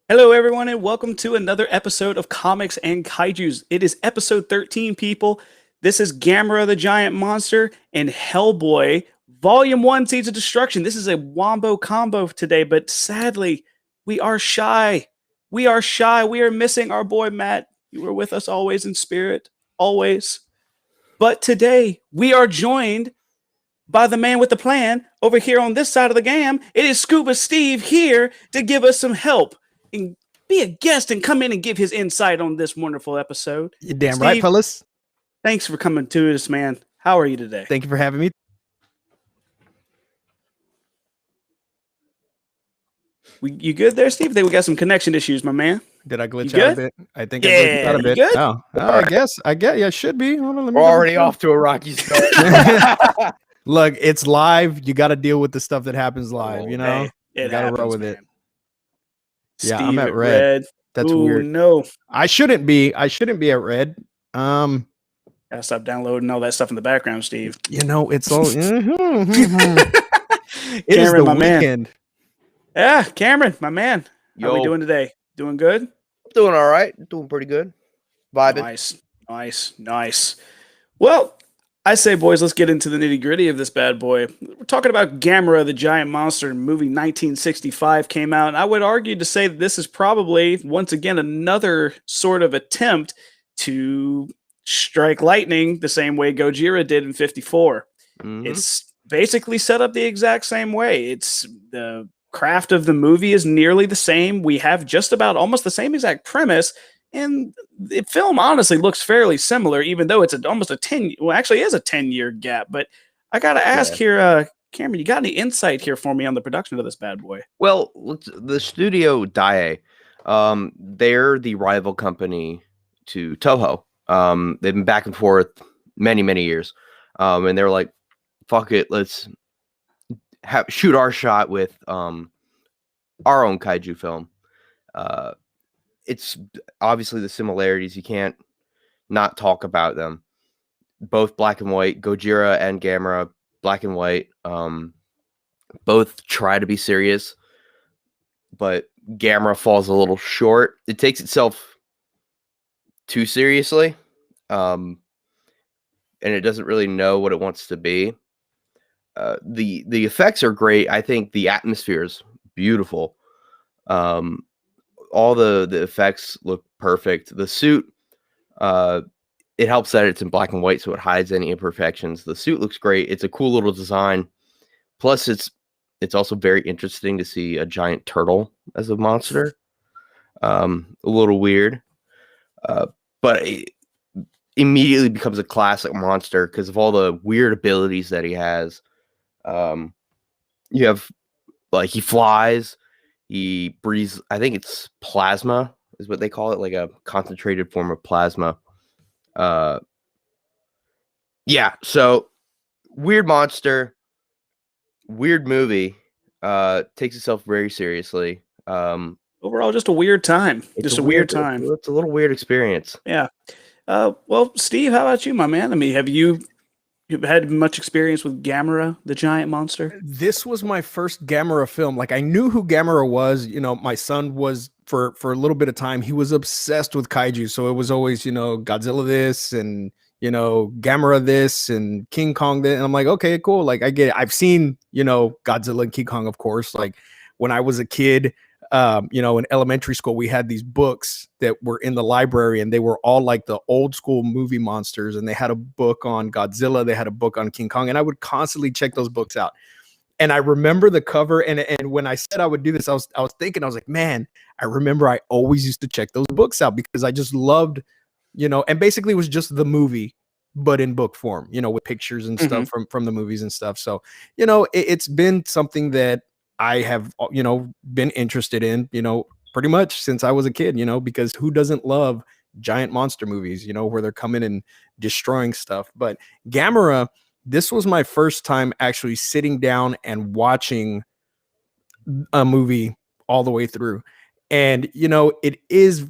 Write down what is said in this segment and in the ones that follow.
Hello, everyone, and welcome to another episode of Comics and Kaijus. It is episode 13, people. This is Gamera the Giant Monster and Hellboy, Volume 1, Seeds of Destruction. This is a wombo combo today, but sadly, we are shy. We are shy. We are missing our boy Matt. You were with us always in spirit, always. But today, we are joined by the man with the plan over here on this side of the gam. It is Scuba Steve here to give us some help and be a guest and come in and give his insight on this wonderful episode. You're damn right, Steve, fellas. thanks for coming to us, man. How are you today? Thank you for having me. You good there, Steve? I think we got some connection issues, my man. Did I glitch You out a good? bit? I think I Yeah, glitched out a you bit. good? Oh, I guess. Yeah, should be. Hold on, let me We're double already check. off to a rocky start. Look, it's live. You got to deal with the stuff that happens live. You know, Hey, you it got to roll happens, with it. man. Yeah, Steve I'm at at red. That's Ooh, weird. no. I shouldn't be at red. Gotta stop downloading all that stuff in the background, Steve. You know, it's all. It is Cameron, the my man. weekend. Yeah, Cameron, my man. How we Yo. doing today? Doing good? Doing all right. Doing pretty good. Vibing. Nice. Well, I say, boys, let's get into the nitty gritty of this bad boy. We're talking about Gamera, the Giant Monster. Movie 1965 came out, and I would argue to say that this is probably, once again, another sort of attempt to strike lightning the same way Gojira did in 54. Mhm. It's basically set up the exact same way. It's the craft of the movie is nearly the same. We have just about almost the same exact premise, and the film honestly looks fairly similar, even though it's almost a 10. Well, actually, it is a 10-year gap. But I gotta ask here, Cameron, you got any insight here for me on the production of this bad boy? Well, the studio Dai, they're the rival company to Toho. They've been back and forth many years, and they're like, "Fuck it, let's shoot our shot with our own kaiju film." It's obviously the similarities. You can't not talk about them. Both black and white, Gojira and Gamera, black and white. Both try to be serious, but Gamera falls a little short. It takes itself too seriously, and it doesn't really know what it wants to be. The effects are great. I think the atmosphere is beautiful. All the effects look perfect. The suit, it helps that it's in black and white, so it hides any imperfections. The suit looks great. It's a cool little design. Plus, it's also very interesting to see a giant turtle as a monster. A little weird, but it immediately becomes a classic monster because of all the weird abilities that he has. You have, like, he flies. He breathes, I think it's plasma is what they call it, like a concentrated form of plasma. Yeah, so weird monster, weird movie, takes itself very seriously. Overall, just a weird time. Just a weird time. It's a little weird experience. Yeah. Well, Steve, how about you, my man? I mean, have you had much experience with Gamera, the Giant Monster? This was my first Gamera film. Like, I knew who Gamera was. You know, my son was for a little bit of time. He was obsessed with kaiju, so it was always, you know, Godzilla this and, you know, Gamera this and King Kong this. And I'm like, okay, cool. Like, I get it. I've seen, you know, Godzilla and King Kong, of course. Like, when I was a kid, you know, in elementary school, we had these books that were in the library, and they were all like the old school movie monsters. And they had a book on Godzilla, they had a book on King Kong, and I would constantly check those books out. And I remember the cover, and when I said I would do this, I was thinking, I was like, man, I remember I always used to check those books out because I just loved, you know, and basically it was just the movie, but in book form, you know, with pictures and stuff from the movies and stuff. So, you know, it's been something that I have, you know, been interested in, you know, pretty much since I was a kid, you know, because who doesn't love giant monster movies, you know, where they're coming and destroying stuff. But Gamera, this was my first time actually sitting down and watching a movie all the way through. And, you know, it's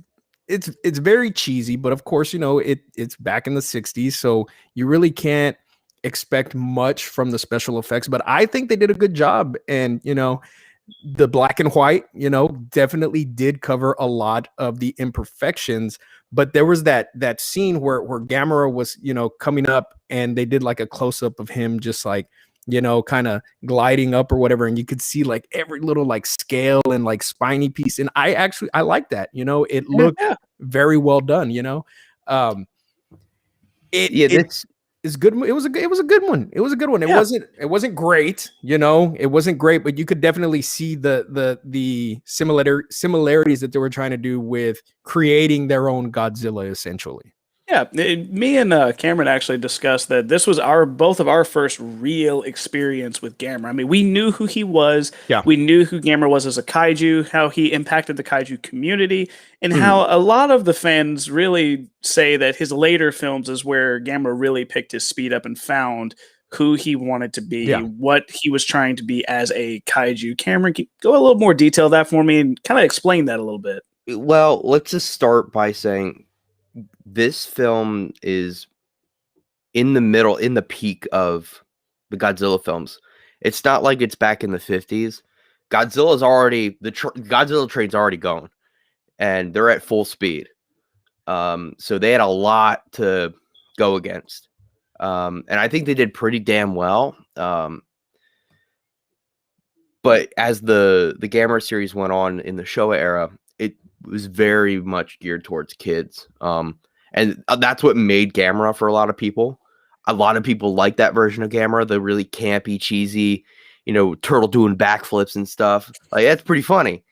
very cheesy, but of course, you know, it's back in the 60s. So you really can't expect much from the special effects, but I think they did a good job. And, you know, the black and white, definitely did cover a lot of the imperfections. But there was that scene where Gamera was, coming up, and they did like a close up of him just like, kind of gliding up or whatever, and you could see like every little like scale and like spiny piece. And I like that. It looked very well done. This is good. It was a good one. It was a good one. It wasn't great, it wasn't great, but you could definitely see the similarities that they were trying to do with creating their own Godzilla, essentially. Yeah, me and Cameron actually discussed that this was both of our first real experience with Gamera. I mean, we knew who he was. Yeah. We knew who Gamera was as a kaiju, how he impacted the kaiju community, and how a lot of the fans really say that his later films is where Gamera really picked his speed up and found who he wanted to be, what he was trying to be as a kaiju. Cameron, can you go a little more detail that for me and kind of explain that a little bit? Well, let's just start by saying this film is in the peak of the Godzilla films. It's not like it's back in the 50s. Godzilla train's already going, and they're at full speed. So they had a lot to go against. And I think they did pretty damn well. But as the Gamera series went on in the Showa era, it was very much geared towards kids. And that's what made Gamera for a lot of people. A lot of people like that version of Gamera, the really campy, cheesy, turtle doing backflips and stuff. Like, that's pretty funny.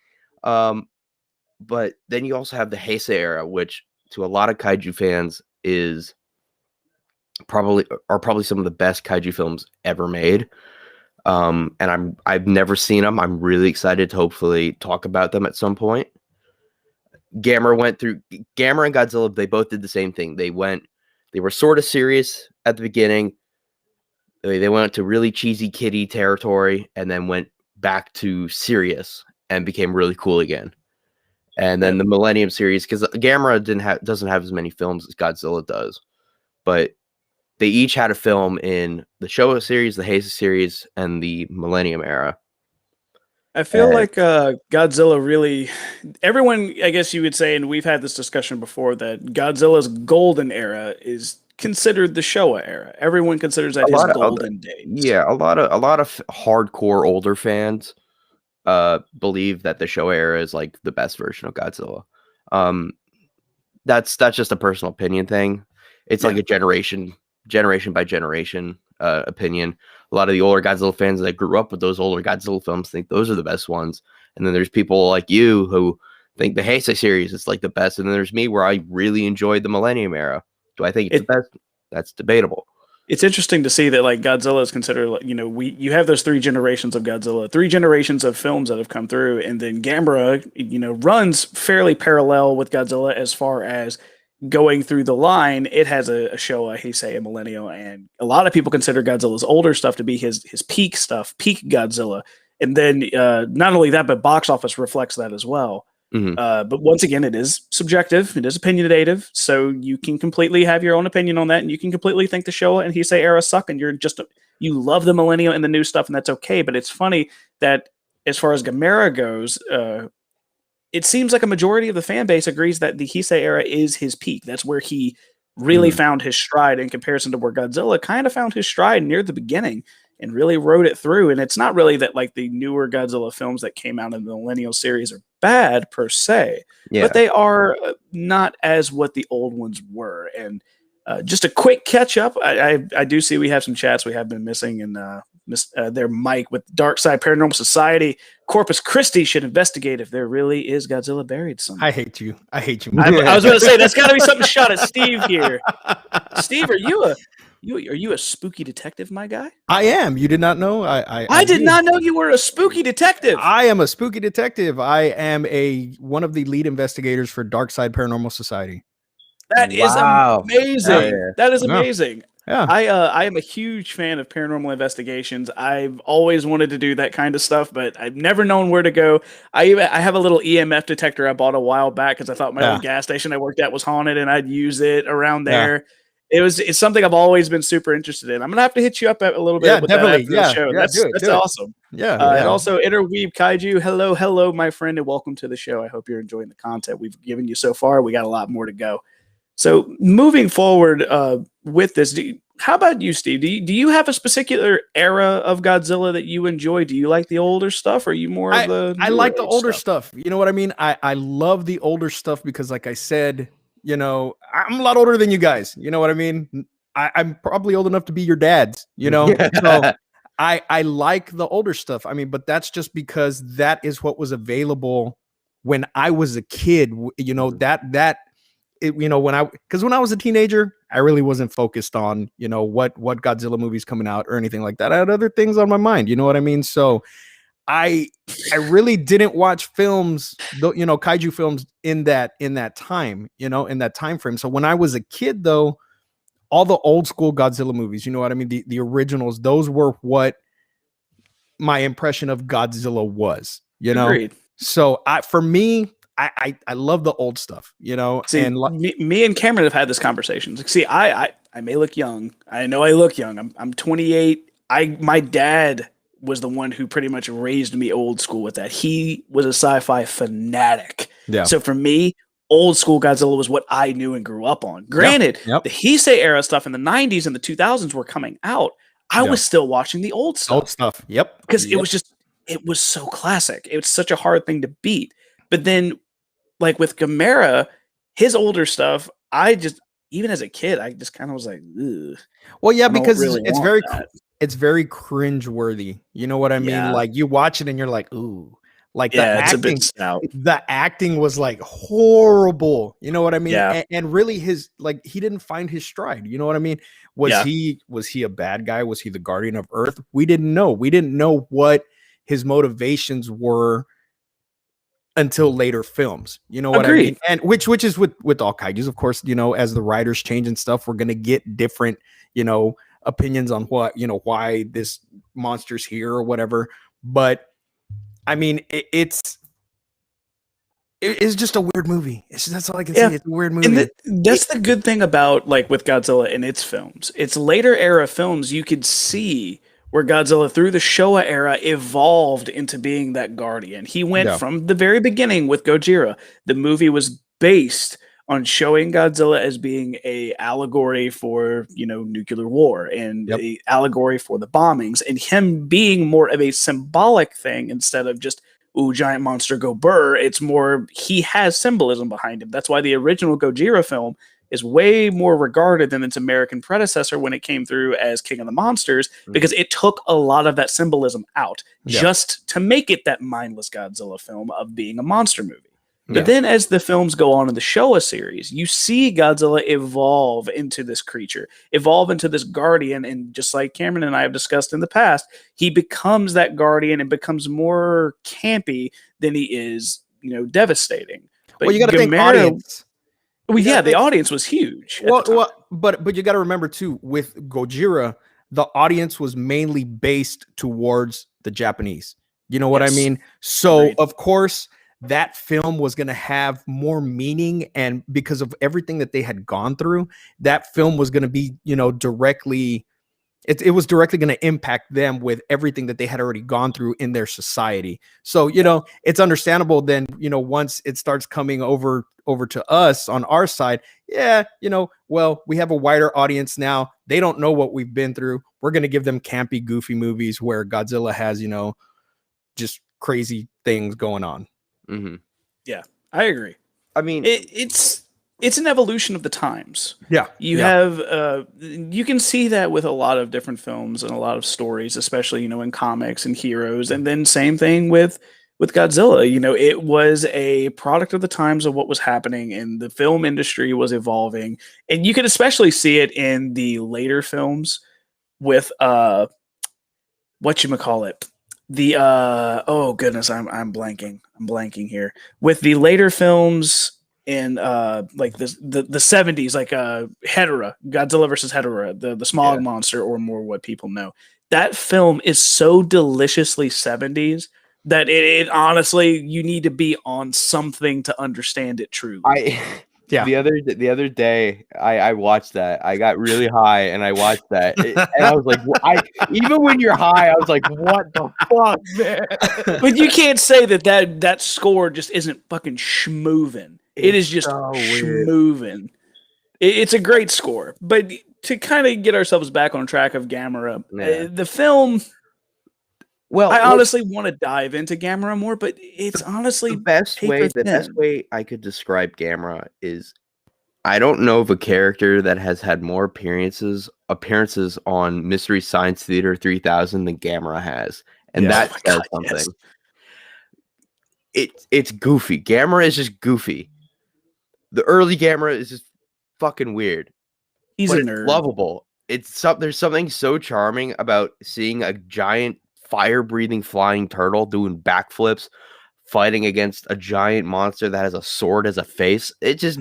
But then you also have the Heisei era, which to a lot of kaiju fans are probably some of the best kaiju films ever made. And I've never seen them. I'm really excited to hopefully talk about them at some point. Gamera and Godzilla, they both did the same thing. They were sort of serious at the beginning. They went to really cheesy kiddie territory and then went back to serious and became really cool again. And then the Millennium series, because Gamera doesn't have as many films as Godzilla does, but they each had a film in the Showa series, the Heisei series, and the Millennium era. I feel like Godzilla really, everyone, I guess you would say, and we've had this discussion before, that Godzilla's golden era is considered the Showa era. Everyone considers that his golden days. Yeah, a lot of hardcore older fans believe that the Showa era is like the best version of Godzilla. That's just a personal opinion thing. It's like a generation by generation opinion. A lot of the older Godzilla fans that grew up with those older Godzilla films think those are the best ones. And then there's people like you who think the Heisei series is like the best. And then there's me where I really enjoyed the Millennium era. Do I think it's the best? That's debatable. It's interesting to see that like Godzilla is considered, you have those 3 generations of Godzilla, 3 generations of films that have come through. And then Gamera, runs fairly parallel with Godzilla as far as going through the line. It has a Showa, Heisei, a Millennial, and a lot of people consider Godzilla's older stuff to be his peak stuff, peak Godzilla. And then not only that, but box office reflects that as well. Mm-hmm. But once again, it is subjective, it is opinionative, so you can completely have your own opinion on that, and you can completely think the Showa and Heisei era suck, and you love the Millennial and the new stuff, and that's okay. But it's funny that as far as Gamera goes, it seems like a majority of the fan base agrees that the Heisei era is his peak. That's where he really found his stride in comparison to where Godzilla kind of found his stride near the beginning and really rode it through. And it's not really that like the newer Godzilla films that came out in the Millennial series are bad per se, but they are not as what the old ones were. And just a quick catch up. I do see we have some chats we have been missing, and their mic with Dark Side Paranormal Society. Corpus Christi should investigate if there really is Godzilla buried somewhere. I hate you. I was going to say that's got to be something shot at Steve here. Steve, are you a spooky detective, my guy? I am. You did not know? I did not know you were a spooky detective. I am a spooky detective. I am one of the lead investigators for Dark Side Paranormal Society. That is amazing. Yeah. That is amazing. Yeah. I am a huge fan of paranormal investigations. I've always wanted to do that kind of stuff, but I've never known where to go. I have a little EMF detector I bought a while back because I thought my old gas station I worked at was haunted, and I'd use it around there. It's something I've always been super interested in. I'm gonna have to hit you up a little bit with definitely. that after the show. Do That's it. awesome. Yeah, And also Interweave Kaiju. Hello, my friend, and welcome to the show. I hope you're enjoying the content we've given you so far. We got a lot more to go. So moving forward with this, how about you, Steve? Do you have a particular era of Godzilla that you enjoy? Do you like the older stuff, or are you more of the I newer like the age older stuff? stuff. You know what I mean? I love the older stuff because, like I said, you know, I'm a lot older than you guys. You know what I mean? I'm probably old enough to be your dads, you know? So I like the older stuff. I mean, but that's just because that is what was available when I was a kid. You know, you know, when I was a teenager, I really wasn't focused on, you know, what Godzilla movies coming out or anything like that. I had other things on my mind, you know what I mean? So I really didn't watch films, you know, kaiju films in that time, you know, in that time frame. So when I was a kid, though, all the old school Godzilla movies, you know what I mean, the originals, those were what my impression of Godzilla was, you know. Agreed. So for me, I love the old stuff, you know, See, and me and Cameron have had this conversation. Like, see, I may look young. I know I look young. I'm 28. My dad was the one who pretty much raised me old school with that. He was a sci-fi fanatic. yeah, So for me, old school Godzilla was what I knew and grew up on. Granted, yep. the Heisei era stuff in the 90s and the 2000s were coming out. I was still watching the old stuff. Yep. Because it was so classic. It was such a hard thing to beat. But then, like with Gamera, his older stuff, even as a kid, I just kind of was like, ugh. Well, yeah, because really it's very cringe worthy. You know what I mean? Yeah. Like you watch it and you're like, ooh, like it's a bit stout. the acting was like horrible. You know what I mean? Yeah. And really he didn't find his stride. You know what I mean? Was he a bad guy? Was he the guardian of Earth? We didn't know. We didn't know what his motivations were until later films. You know what I mean? And which is with all kaijus, of course, you know, as the writers change and stuff, we're gonna get different, you know, opinions on what, you know, why this monster's here or whatever. But I mean, it's just a weird movie. That's all I can say. It's a weird movie. And that's the good thing about, like, with Godzilla and its films. Its later era films, you could see where Godzilla, through the Showa era, evolved into being that guardian. He went from the very beginning with Gojira. The movie was based on showing Godzilla as being a allegory for, you know, nuclear war and a allegory for the bombings, and him being more of a symbolic thing instead of just, ooh, giant monster go burr. It's more, he has symbolism behind him. That's why the original Gojira film is way more regarded than its American predecessor when it came through as King of the Monsters, because it took a lot of that symbolism out just to make it that mindless Godzilla film of being a monster movie. But then as the films go on in the Showa series, you see Godzilla evolve into this creature, evolve into this guardian. And just like Cameron and I have discussed in the past, he becomes that guardian and becomes more campy than he is, you know, devastating. But well, you got to think audience. Well, the audience was huge. But you got to remember too, with Gojira, the audience was mainly based towards the Japanese. You know what I mean? So of course, that film was going to have more meaning, and because of everything that they had gone through, that film was going to be, you know, it was directly going to impact them with everything that they had already gone through in their society. So, you know, it's understandable then, you know, once it starts coming over to us on our side, you know, well, we have a wider audience now. They don't know what we've been through. We're going to give them campy, goofy movies where Godzilla has, you know, just crazy things going on. Mm-hmm. Yeah, I agree. I mean, it's an evolution of the times. Yeah, you have you can see that with a lot of different films and a lot of stories, especially, you know, in comics and heroes. And then same thing with Godzilla. You know, it was a product of the times of what was happening, and the film industry was evolving. And you can especially see it in the later films with whatchamacallit. The oh goodness, I'm blanking here. With the later films in like the 70s, like Hedorah, Godzilla versus Hedorah, the smog monster, or more what people know. That film is so deliciously 70s that it honestly, you need to be on something to understand it truly. Yeah. The other day, I watched that. I got really high and I watched that, and I was like, even when you're high, I was like, what the fuck, man? But you can't say that score just isn't fucking schmoovin'. It is just so weird. schmoovin'. It's a great score. But to kind of get ourselves back on track of Gamera, the film. Well, I honestly want to dive into Gamera more, but it's honestly the best way I could describe Gamera is, I don't know of a character that has had more appearances on Mystery Science Theater 3000 than Gamera has, and that says something. Yes. It's goofy. Gamera is just goofy. The early Gamera is just fucking weird. He's a nerd. It's lovable. There's something so charming about seeing a giant fire-breathing flying turtle doing backflips, fighting against a giant monster that has a sword as a face. It just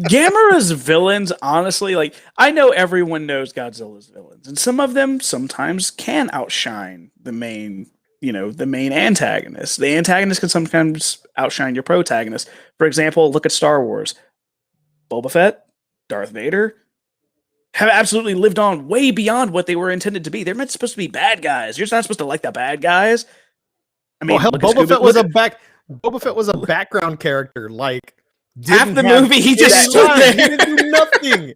Gamera's villains, honestly, like, I know everyone knows Godzilla's villains, and some of them sometimes can outshine the main antagonist. The antagonist can sometimes outshine your protagonist. For example, look at Star Wars. Boba Fett, Darth Vader have absolutely lived on way beyond what they were intended to be. They're not supposed to be bad guys. You're not supposed to like the bad guys. I mean, Boba Fett was a background character. Like, half the movie, he just stood there. He didn't do nothing.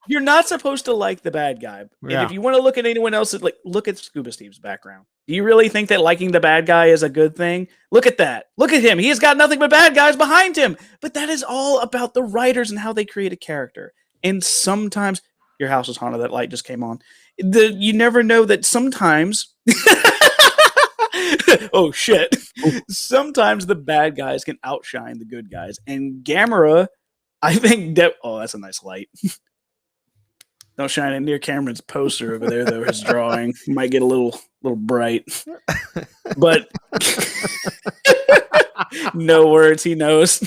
You're not supposed to like the bad guy. And if you want to look at anyone else, like, look at Scuba Steve's background. Do you really think that liking the bad guy is a good thing? Look at that. Look at him. He has got nothing but bad guys behind him. But that is all about the writers and how they create a character. And sometimes your house is haunted. That light just came on. You never know that sometimes. Oh shit! Sometimes the bad guys can outshine the good guys, and Gamera, I think that. Oh, that's a nice light. Don't shine it near Cameron's poster over there, though. His drawing might get a little bright, but no words. He knows.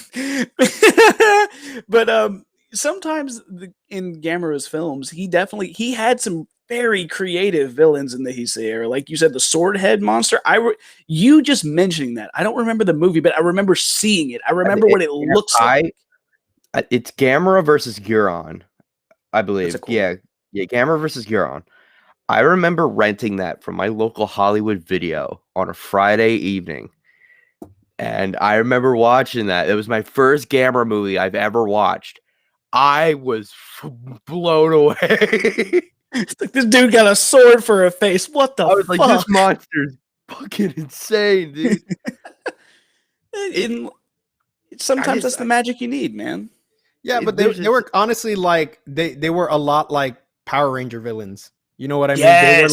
But sometimes in Gamera's films, he had some very creative villains in the Heisei, like you said, the sword head monster. You just mentioning that. I don't remember the movie, but I remember seeing it. I remember what it looks like. It's Gamera versus Guron, I believe. Cool. Yeah, Gamera versus Guron. I remember renting that from my local Hollywood Video on a Friday evening. And I remember watching that. It was my first Gamera movie I've ever watched. I was blown away. It's like, this dude got a sword for a face. What the fuck? I was like, this monster's fucking insane, dude. Sometimes that's the magic you need, man. Yeah, but they were honestly like they were a lot like Power Ranger villains. You know what I mean? They were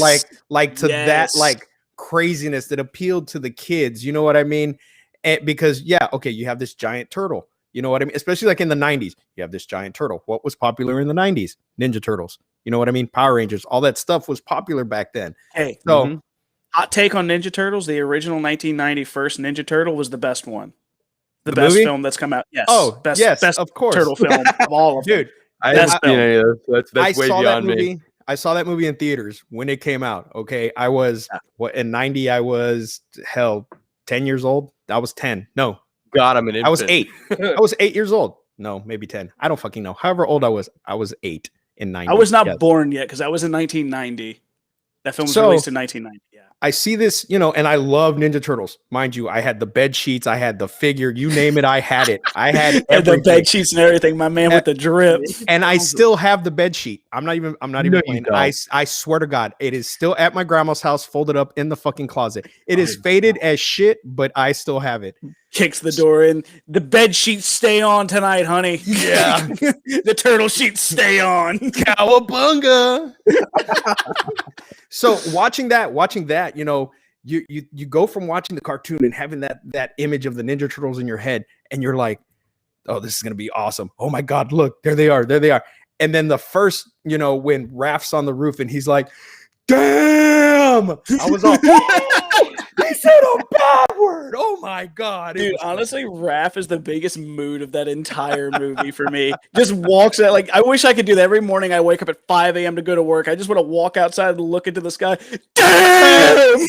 like to that like craziness that appealed to the kids. You know what I mean? Because you have this giant turtle. You know what I mean? Especially like in the 90s, you have this giant turtle. What was popular in the 90s? Ninja Turtles. You know what I mean? Power Rangers, all that stuff was popular back then. Hey, so hot take on Ninja Turtles: the original 1990 first Ninja Turtle was the best one, the best movie? film that's come out. Yes. Best of course, turtle film of all of them. Dude, that's way beyond me. I saw that movie in theaters when it came out. Okay, I was in 90. I was 10 years old. I was 10. No, God, I'm an infant. I was 8. I was 8 years old. No, maybe 10. I don't fucking know. However old I was 8 in 90. I was not born yet because I was in 1990. That film was released in 1990. Yeah. I see this, and I love Ninja Turtles. Mind you, I had the bed sheets, I had the figure, you name it, I had it. I had the bed sheets and everything, my man, with the drip. And I still have the bed sheet. I'm not even playing. I swear to God, it is still at my grandma's house, folded up in the fucking closet. It is faded as shit, but I still have it. Kicks the door in. The bed sheets stay on tonight, honey. Yeah. The turtle sheets stay on. Cowabunga. So watching that, you go from watching the cartoon and having that image of the Ninja Turtles in your head, and you're like, oh, this is gonna be awesome. Oh my God, look, there they are. And then the first, when Raph's on the roof and he's like, damn, I was all, he said a bad word. Oh my God. Dude, honestly, Raph is the biggest mood of that entire movie for me. Just walks out. Like, I wish I could do that every morning. I wake up at 5 a.m. to go to work. I just want to walk outside and look into the sky. Damn!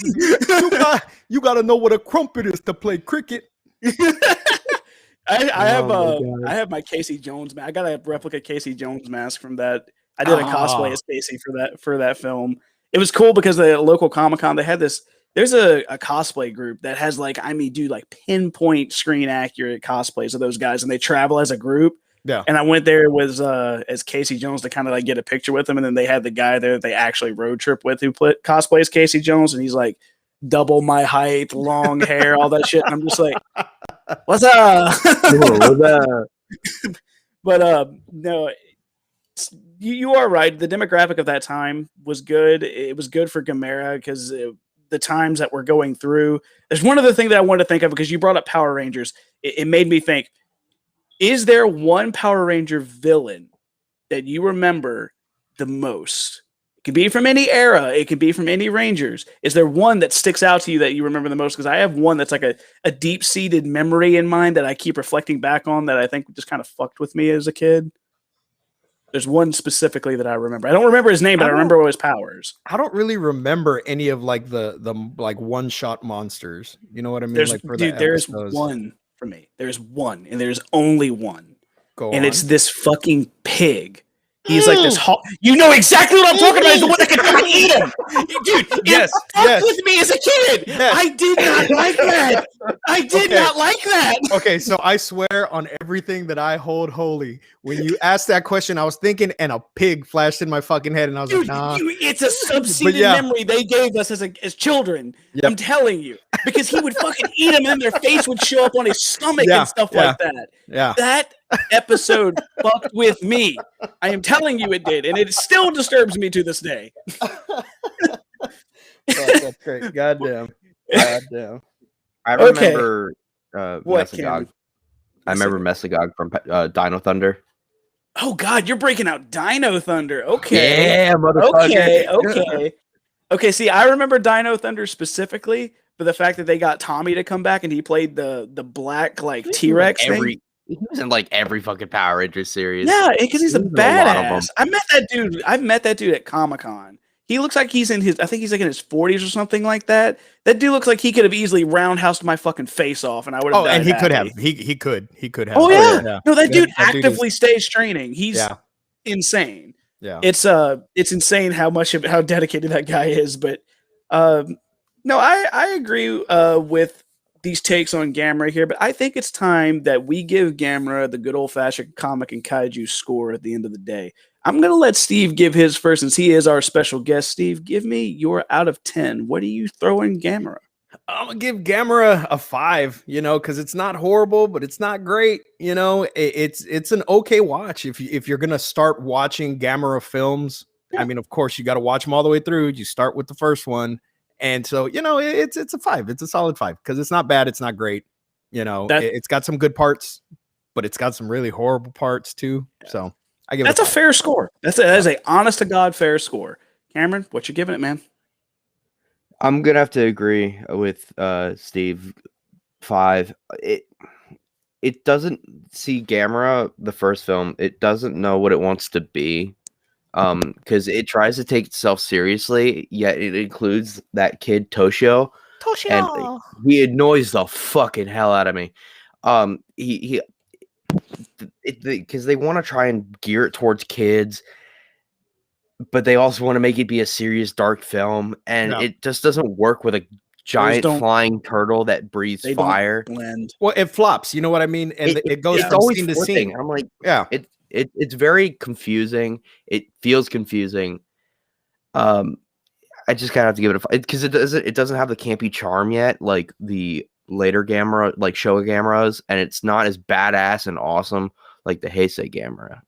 You got to know what a crumpet is to play cricket. I have my Casey Jones mask. I got a replica Casey Jones mask from that. I did a cosplay as Casey for that film. It was cool because the local Comic-Con, they had this. There's a cosplay group that has like, I mean, do like pinpoint screen accurate cosplays of those guys, and they travel as a group. Yeah. And I went there with as Casey Jones to kind of like get a picture with them, and then they had the guy there that they actually road trip with who cosplays Casey Jones, and he's like double my height, long hair, all that shit. And I'm just like, what's up? But no, you are right. The demographic of that time was good. It was good for Gamera because the times that we're going through. There's one other thing that I wanted to think of because you brought up Power Rangers. It made me think, is there one Power Ranger villain that you remember the most? It could be from any era. It could be from any Rangers. Is there one that sticks out to you that you remember the most? Because I have one that's like a deep-seated memory in mind that I keep reflecting back on that I think just kind of fucked with me as a kid. There's one specifically that I remember. I don't remember his name, but I remember his powers. I don't really remember any of like the like one-shot monsters. You know what I mean? There's one for me. There's one, and there's only one. It's this fucking pig. He's like this. You know exactly what I'm talking about. Is the one that can fucking eat him, dude. Yes, fucked with me as a kid. Yes. I did not like that. I did not like that. Okay, so I swear on everything that I hold holy, when you asked that question, I was thinking, and a pig flashed in my fucking head, and I was like, nah. It's a sub-seated memory they gave us as children. Yep. I'm telling you, because he would fucking eat them, and their face would show up on his stomach and stuff like that. Yeah, that episode fucked with me. I am telling you, it did, and it still disturbs me to this day. That's great. Goddamn. I remember Mesagog. I remember Mesagog from Dino Thunder. Oh God, you're breaking out Dino Thunder. Okay. Yeah, motherfucker. Okay. See, I remember Dino Thunder specifically for the fact that they got Tommy to come back and he played the black like T-Rex thing. He was in like every fucking Power Rangers series. Yeah, because he's a badass. I met that dude. I've met that dude at Comic-Con. He looks like he's in his, I think he's like in his 40s or something like that. That dude looks like he could have easily roundhoused my fucking face off, and I would have. Oh, and he could have. He could have. Oh yeah. No, that dude actively stays training. He's insane. Yeah. It's insane how dedicated that guy is. But no, I agree with these takes on Gamera here, but I think it's time that we give Gamera the good old-fashioned comic and kaiju score at the end of the day. I'm going to let Steve give his first, since he is our special guest. Steve, give me your out of 10. What do you throw in Gamera? I'm going to give Gamera a 5, because it's not horrible, but it's not great. It's an okay watch. If you're going to start watching Gamera films, I mean, of course, you got to watch them all the way through. You start with the first one. And so, it's a 5. It's a solid 5 because it's not bad. It's not great. It's got some good parts, but it's got some really horrible parts too. So I give that's a fair score. That is a honest to God fair score. Cameron, what you giving it, man? I'm gonna have to agree with Steve. 5. It doesn't see Gamera, the first film. It doesn't know what it wants to be. Because it tries to take itself seriously, yet it includes that kid Toshio, and he annoys the fucking hell out of me. Because they want to try and gear it towards kids, but they also want to make it be a serious, dark film, and it just doesn't work with a giant flying turtle that breathes fire. Well, it flops. You know what I mean? And it goes from scene to scene. I'm like, It's very confusing. It feels confusing. I just kind of have to give it a 5 because it doesn't have the campy charm yet, like the later Gamera, like Showa Gameras, and it's not as badass and awesome like the Heisei Gamera.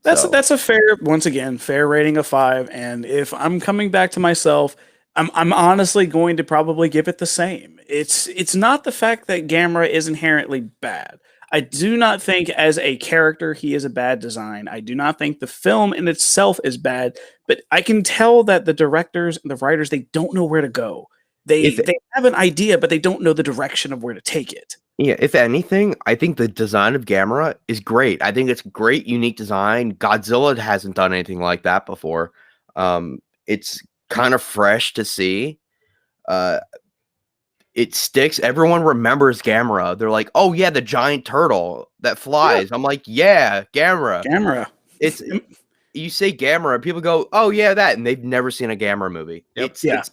That's a fair rating of 5. And if I'm coming back to myself, I'm honestly going to probably give it the same. It's not the fact that Gamera is inherently bad. I do not think as a character he is a bad design. I do not think the film in itself is bad, but I can tell that the directors and the writers, they don't know where to go. They have an idea, but they don't know the direction of where to take it. Yeah, if anything, I think the design of Gamera is great. I think it's great, unique design. Godzilla hasn't done anything like that before. It's kind of fresh to see. it sticks. Everyone remembers Gamera. They're like, oh yeah, the giant turtle that flies. I'm like, yeah, Gamera. Gamera. It's you say Gamera, people go, oh yeah, that, and they've never seen a Gamera movie. Yep. It's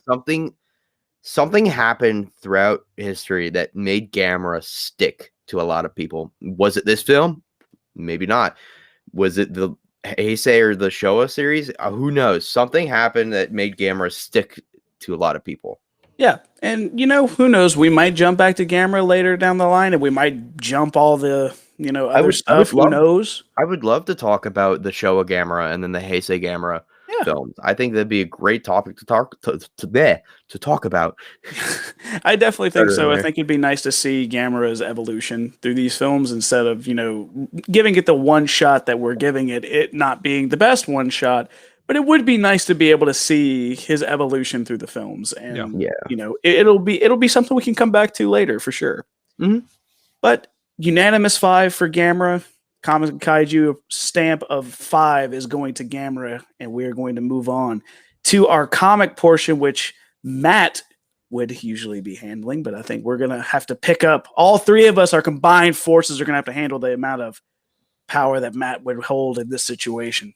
something happened throughout history that made Gamera stick to a lot of people. Was it this film? Maybe not. Was it the Heisei or the Showa series? Who knows? Something happened that made Gamera stick to a lot of people. Yeah, and who knows? We might jump back to Gamera later down the line, and we might jump all the other stuff. Who knows? I would love to talk about the Showa Gamera and then the Heisei Gamera films. I think that'd be a great topic to talk about. I definitely think so. I think it'd be nice to see Gamera's evolution through these films instead of giving it the one shot that we're giving it not being the best one shot. But it would be nice to be able to see his evolution through the films, and it'll be something we can come back to later for sure. Mm-hmm. But unanimous 5 for Gamera. Comics and Kaiju stamp of 5 is going to Gamera, and we are going to move on to our comic portion, which Matt would usually be handling, but I think we're gonna have to pick up. All 3 of us, our combined forces, are gonna have to handle the amount of power that Matt would hold in this situation.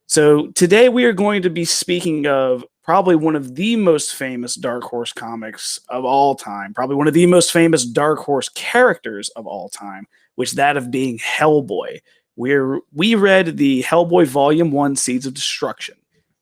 So today we are going to be speaking of probably one of the most famous Dark Horse comics of all time, probably one of the most famous Dark Horse characters of all time, which that of being Hellboy. We read the Hellboy Volume 1 Seeds of Destruction.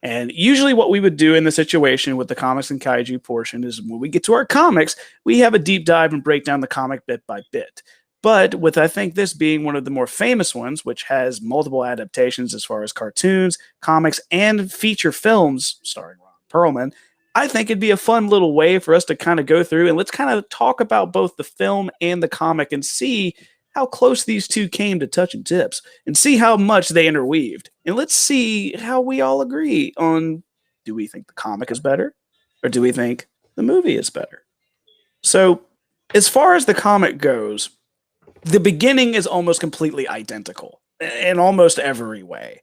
And usually what we would do in the situation with the comics and kaiju portion is when we get to our comics, we have a deep dive and break down the comic bit by bit. But with, I think, this being one of the more famous ones, which has multiple adaptations as far as cartoons, comics, and feature films starring Ron Perlman, I think it'd be a fun little way for us to kind of go through and let's kind of talk about both the film and the comic and see how close these two came to touching tips and see how much they interweaved. And let's see how we all agree on, do we think the comic is better or do we think the movie is better? So as far as the comic goes, the beginning is almost completely identical in almost every way.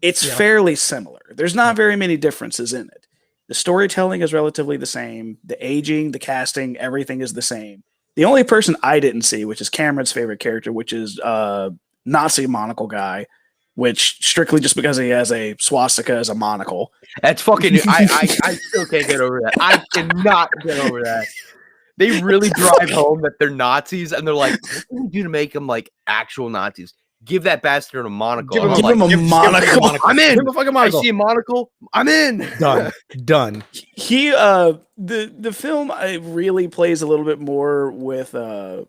It's fairly similar. There's not very many differences in it. The storytelling is relatively the same. The aging, the casting, everything is the same. The only person I didn't see, which is Cameron's favorite character, which is Nazi monocle guy, which strictly just because he has a swastika as a monocle. That's fucking. I still can't get over that. I cannot get over that. They really drive home that they're Nazis, and they're like, "What can we do to make them like actual Nazis? Give that bastard a monocle. Give him a monocle. I'm in. Give him a fucking monocle. I see a monocle. I'm in. Done. He the film really plays a little bit more with I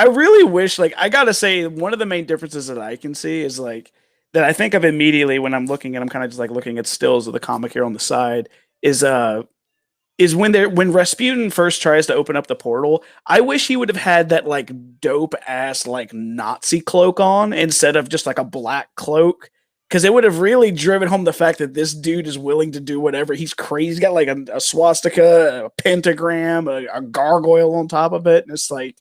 really wish, like, I gotta say, one of the main differences that I can see is like that I think of immediately when I'm looking at, I'm kind of just like looking at stills of the comic here on the side is when Rasputin first tries to open up the portal. I wish he would have had that like dope ass like Nazi cloak on instead of just like a black cloak, because it would have really driven home the fact that this dude is willing to do whatever. He's crazy. He's got like a swastika, a pentagram, a gargoyle on top of it, and it's like,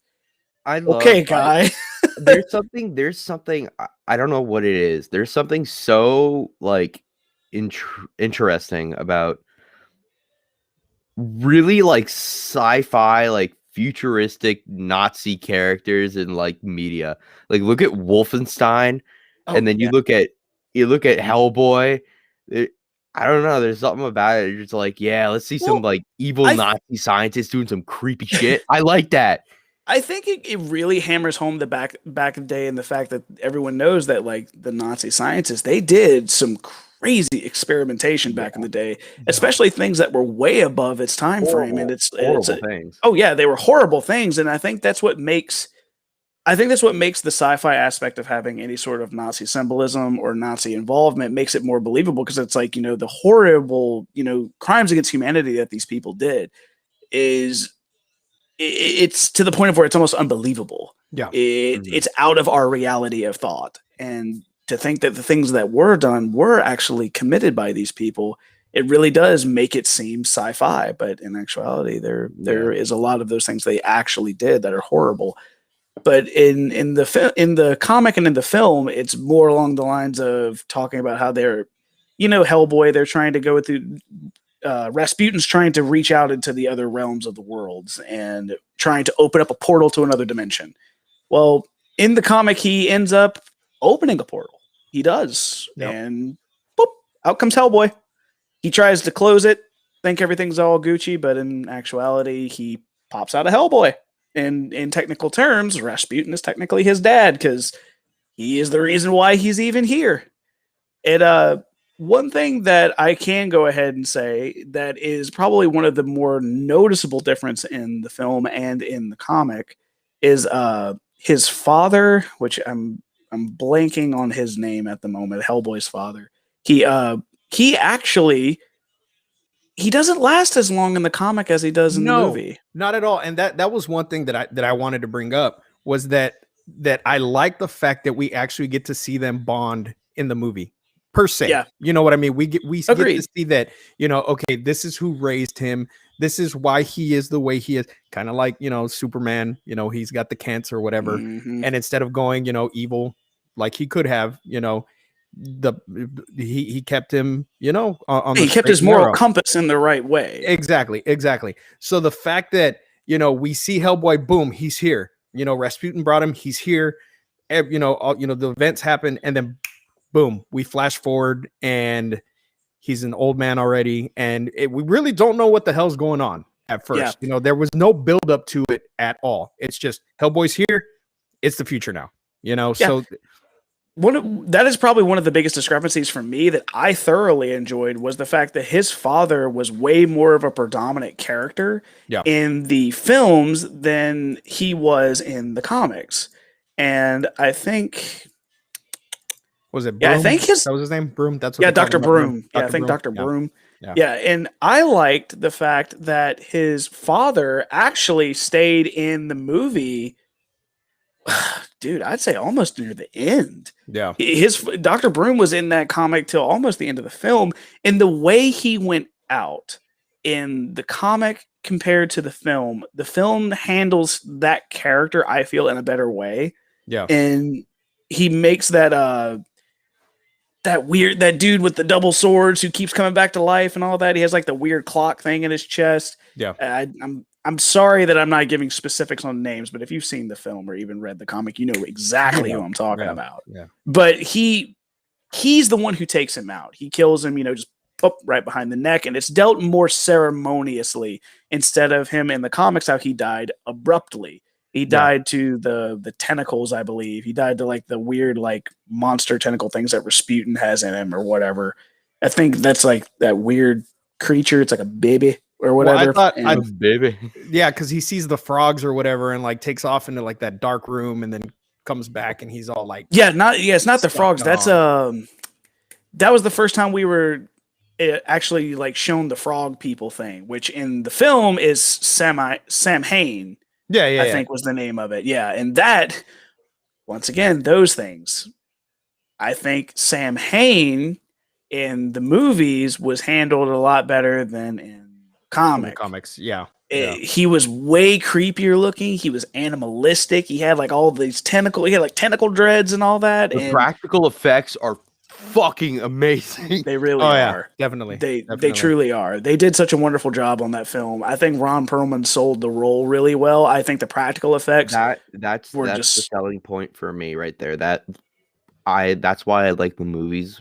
okay, guy. There's something. I don't know what it is. There's something so like interesting about really like sci-fi, like futuristic Nazi characters in like media. Like look at Wolfenstein, and then you look at Hellboy. I don't know. There's something about it. It's like, yeah, let's see some like evil Nazi scientists doing some creepy shit. I like that. I think it really hammers home the back in the day, and the fact that everyone knows that like the Nazi scientists, they did some crazy experimentation back in the day, especially things that were way above its time frame. And it's things. Oh yeah, they were horrible things, and I think that's what makes the sci-fi aspect of having any sort of Nazi symbolism or Nazi involvement makes it more believable, because it's like, the horrible, crimes against humanity that these people did it's to the point of where it's almost unbelievable. Yeah. It's out of our reality of thought. And to think that the things that were done were actually committed by these people, it really does make it seem sci-fi. But in actuality, there is a lot of those things they actually did that are horrible. But in the comic and in the film, it's more along the lines of talking about how they're, Hellboy, they're trying to go through Rasputin's trying to reach out into the other realms of the worlds and trying to open up a portal to another dimension. Well, in the comic, he ends up opening a portal. He does. Yep. And boop, out comes Hellboy. He tries to close it, think everything's all Gucci, but in actuality, he pops out a Hellboy. And in technical terms, Rasputin is technically his dad because he is the reason why he's even here. And one thing that I can go ahead and say that is probably one of the more noticeable difference in the film and in the comic is his father, which I'm blanking on his name at the moment, Hellboy's father. He actually he doesn't last as long in the comic as he does in the movie. Not at all. And that was one thing that I wanted to bring up was that I like the fact that we actually get to see them bond in the movie. Per se, Yeah. you know what I mean? We get to Agreed. see that, okay, this is who raised him. This is why he is the way he is. Kind of like, Superman, he's got the cancer or whatever. Mhm. And instead of going, evil, like he could have, he kept him, on He the kept straight his and moral narrow. compass in the right way. Exactly. So the fact that, we see Hellboy, boom, he's here. Rasputin brought him, he's here. The events happen, and then boom, we flash forward and he's an old man already. And we really don't know what the hell's going on at first. Yeah. There was no build up to it at all. It's just Hellboy's here. It's the future now, so that is probably one of the biggest discrepancies for me that I thoroughly enjoyed was the fact that his father was way more of a predominant character in the films than he was in the comics. And I think was it Broom? Yeah, I think that was his name. Broom. That's what yeah, they called Dr. him, Broom. Dr. Yeah, I think Broom. Dr. Broom. Yeah. Yeah, and I liked the fact that his father actually stayed in the movie. Dude, I'd say almost near the end. Yeah. His Dr. Broom was in that comic till almost the end of the film, and the way he went out in the comic compared to the film handles that character, I feel, in a better way. Yeah. And he makes that dude with the double swords who keeps coming back to life and all that. He has like the weird clock thing in his chest. Yeah. I'm sorry that I'm not giving specifics on names, but if you've seen the film or even read the comic, you know exactly who I'm talking about. Yeah. But he's the one who takes him out. He kills him, just right behind the neck, and it's dealt more ceremoniously instead of him in the comics how he died abruptly. He died to the tentacles, I believe. He died to like the weird like monster tentacle things that Rasputin has in him or whatever. I think that's like that weird creature. It's like a baby or whatever. Well, I thought baby. Yeah, because he sees the frogs or whatever and like takes off into like that dark room and then comes back and he's all like it's not the frogs. That's that was the first time we were actually like shown the frog people thing, which in the film is Sam Hain. I think was the name of it. Yeah. And that, once again, those things, I think Sam Hain in the movies was handled a lot better than in comics. Yeah. He was way creepier looking. He was animalistic. He had like all these tentacle dreads and all that. The practical effects are fucking amazing. They really are. Definitely. They truly are. They did such a wonderful job on that film. I think Ron Perlman sold the role really well. I think the practical effects that's the selling point for me right there. That's why I like the movies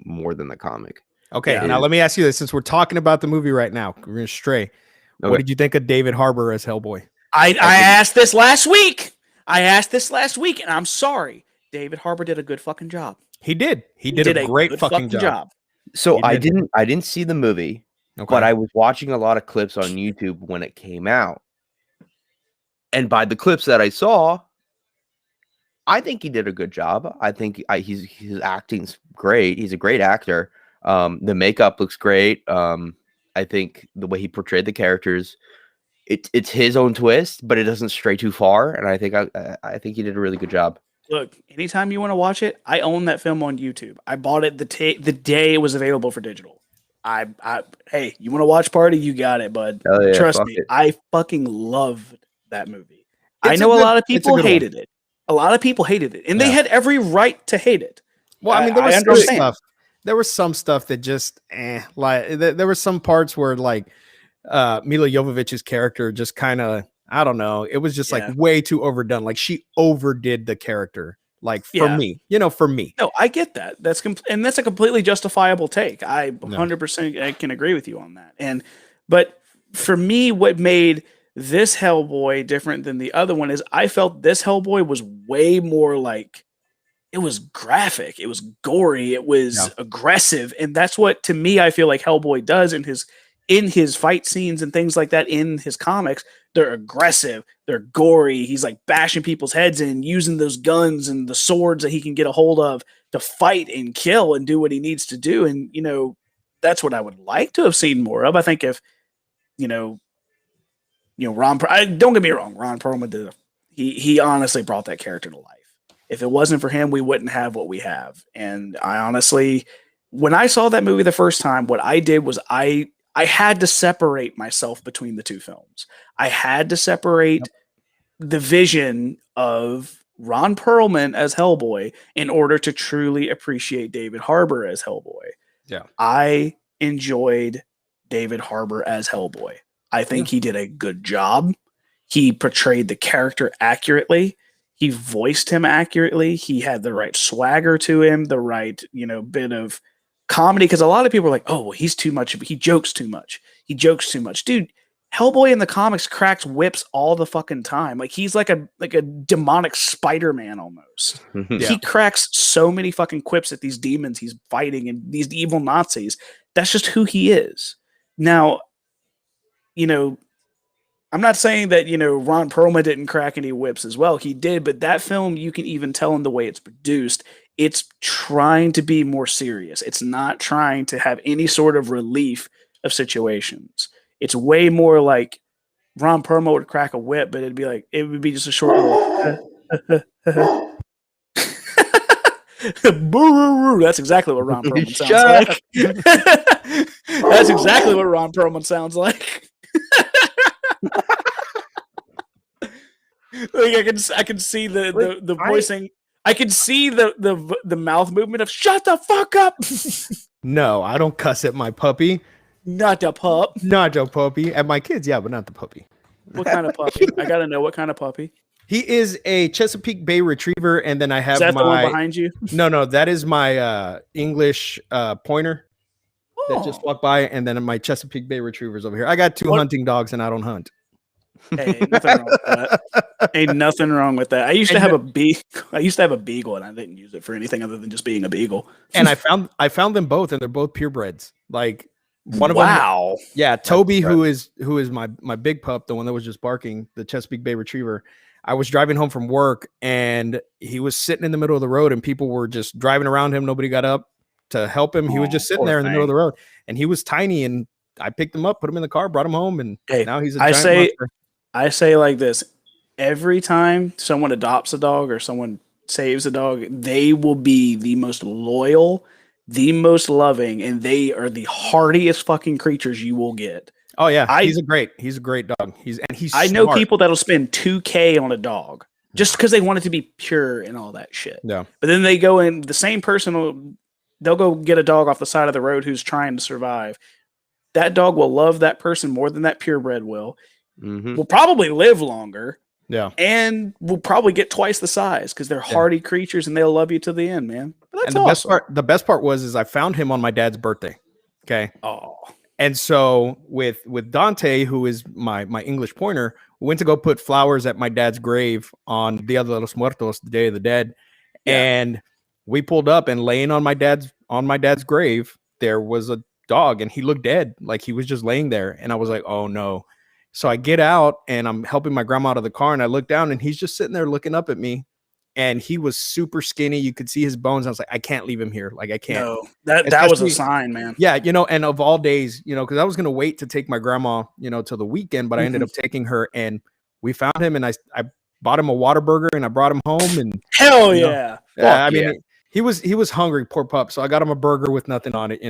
more than the comic. Okay, now let me ask you this: since we're talking about the movie right now, we're gonna stray. Okay. What did you think of David Harbour as Hellboy? I asked this last week. And I'm sorry. David Harbour did a good fucking job. He did. He did a great fucking job. So I didn't see the movie, but I was watching a lot of clips on YouTube when it came out. And by the clips that I saw, I think he did a good job. I think his acting's great. He's a great actor. The makeup looks great. I think the way he portrayed the characters, it's his own twist, but it doesn't stray too far. And I think he did a really good job. Look, anytime you want to watch it, I own that film on YouTube. I bought it the day it was available for digital. Hey, you want to watch party? You got it, bud. Yeah, trust me, I fucking loved that movie. I know a lot of people hated it. A lot of people hated it, and they had every right to hate it. Well, I mean, there there was some stuff that just like there were some parts where like Mila Jovovich's character just kind of, I don't know, it was just like way too overdone. Like she overdid the character. Like for me, for me. No, I get that. And that's a completely justifiable take. I 100% I can agree with you on that. But for me, what made this Hellboy different than the other one is I felt this Hellboy was way more like, it was graphic, it was gory, it was aggressive, and that's what, to me, I feel like Hellboy does in his fight scenes and things like that in his comics. They're aggressive, they're gory. He's like bashing people's heads in, using those guns and the swords that he can get a hold of to fight and kill and do what he needs to do. And that's what I would like to have seen more of. I think if don't get me wrong, Ron Perlman did. He honestly brought that character to life. If it wasn't for him, we wouldn't have what we have. And I honestly, when I saw that movie the first time, what I did was I had to separate myself between the two films. I had to separate the vision of Ron Perlman as Hellboy in order to truly appreciate David Harbour as Hellboy. Yeah. I enjoyed David Harbour as Hellboy. I think he did a good job. He portrayed the character accurately. He voiced him accurately. He had the right swagger to him, the right, bit of comedy. Because a lot of people are like, oh, well, he's too much. He jokes too much. He jokes too much. Dude, Hellboy in the comics cracks whips all the fucking time. Like he's like a demonic Spider-Man almost. He cracks so many fucking quips at these demons he's fighting and these evil Nazis. That's just who he is. Now, I'm not saying that, Ron Perlman didn't crack any whips as well. He did, but that film, you can even tell in the way it's produced, it's trying to be more serious. It's not trying to have any sort of relief of situations. It's way more like Ron Perlman would crack a whip, but it would be just a short little boo. That's exactly what Ron Perlman sounds like. That's exactly what Ron Perlman sounds like. Like I can see the voicing. I can see the mouth movement of "shut the fuck up." No, I don't cuss at my puppy. Not the pup. Not the puppy. At my kids, yeah, but not the puppy. What kind of puppy? I gotta know what kind of puppy. He is a Chesapeake Bay Retriever, and then I have is that the one behind you? No, that is my English pointer that just walked by, and then my Chesapeake Bay Retrievers over here. I got two hunting dogs, and I don't hunt. Hey, nothing wrong with that. Ain't nothing wrong with that. I used to have a beagle, and I didn't use it for anything other than just being a beagle. And I found them both, and they're both purebreds. Like one of them. Yeah, Toby, who is my big pup, the one that was just barking, the Chesapeake Bay Retriever. I was driving home from work, and he was sitting in the middle of the road, and people were just driving around him. Nobody got up to help him. He was just sitting there in the middle of the road, and he was tiny, and I picked him up, put him in the car, brought him home, and now he's a giant monster. I say like this: every time someone adopts a dog or someone saves a dog, they will be the most loyal, the most loving, and they are the hardiest fucking creatures you will get. Oh yeah, he's a great dog. He's I know people that'll spend $2,000 on a dog just because they want it to be pure and all that shit. Yeah, but then they go in, the same person they'll go get a dog off the side of the road who's trying to survive. That dog will love that person more than that purebred will. Will probably live longer. Yeah. And will probably get twice the size because they're hardy creatures and they'll love you to the end, man. But that's awesome. The best part was I found him on my dad's birthday. Okay. Oh. And so with Dante, who is my English pointer, we went to go put flowers at my dad's grave on Dia de los Muertos, the Day of the Dead. Yeah. And we pulled up, and laying on my dad's grave, there was a dog, and he looked dead. Like he was just laying there. And I was like, oh no. So I get out, and I'm helping my grandma out of the car, and I look down, and he's just sitting there looking up at me. And he was super skinny. You could see his bones. I was like, I can't leave him here. Like I can't. No, that was a sign, man. Yeah, and of all days, because I was gonna wait to take my grandma, till the weekend, but I ended up taking her, and we found him, and I bought him a Whataburger, and I brought him home, and hell yeah. I mean, he was hungry, poor pup. So I got him a burger with nothing on it,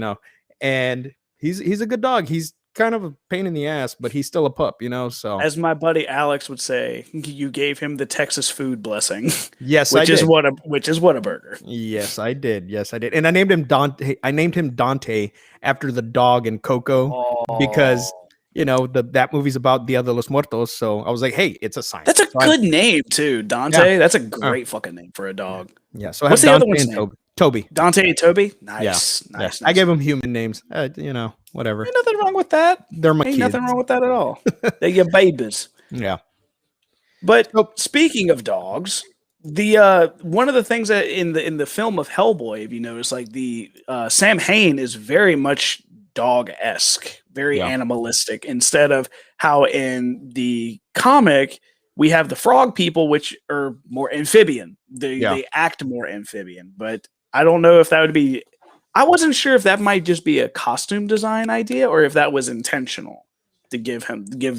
and he's a good dog. He's kind of a pain in the ass, but he's still a pup, you know. So As my buddy Alex would say, you gave him the Texas food blessing, yes, which I is did. what a burger. Yes, I did. Yes, I did. And I named him Dante. I named him Dante after the dog in Coco because you know that movie's about Dia de los Muertos. So I was like, hey, it's a sign. That's a So good name too, Dante. Yeah. That's a great fucking name for a dog. Yeah. So I What's have the other Dante one's and name? Toby. Dante and Toby. Yeah. Nice, Yeah. nice. I gave them human names. You know, whatever. Ain't nothing wrong with that. They're my Ain't kids. nothing wrong with that at all. They're your babies. Yeah. But Nope. speaking of dogs, the one of the things that in the film of Hellboy, if you notice, like the Sam Hain is very much dog-esque, very Yeah. animalistic, instead of how in the comic we have the frog people, which are more amphibian. They act more amphibian, but I don't know if that would be. I wasn't sure if that might just be a costume design idea or if that was intentional to give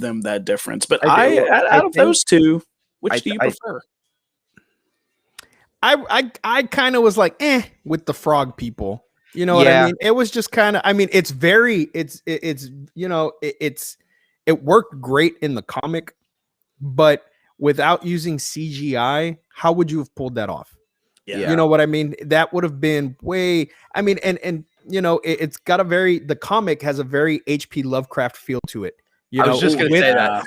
them that difference. But out of those two, which do you prefer? I kind of was like, with the frog people. You know what I mean? It was just kind of, I mean, it's you know, it worked great in the comic, but without using CGI, how would you have pulled that off? Yeah. You know what I mean? That would have been way, I mean, and you know, it's got the comic has a very HP Lovecraft feel to it. You know, I was just going to say that.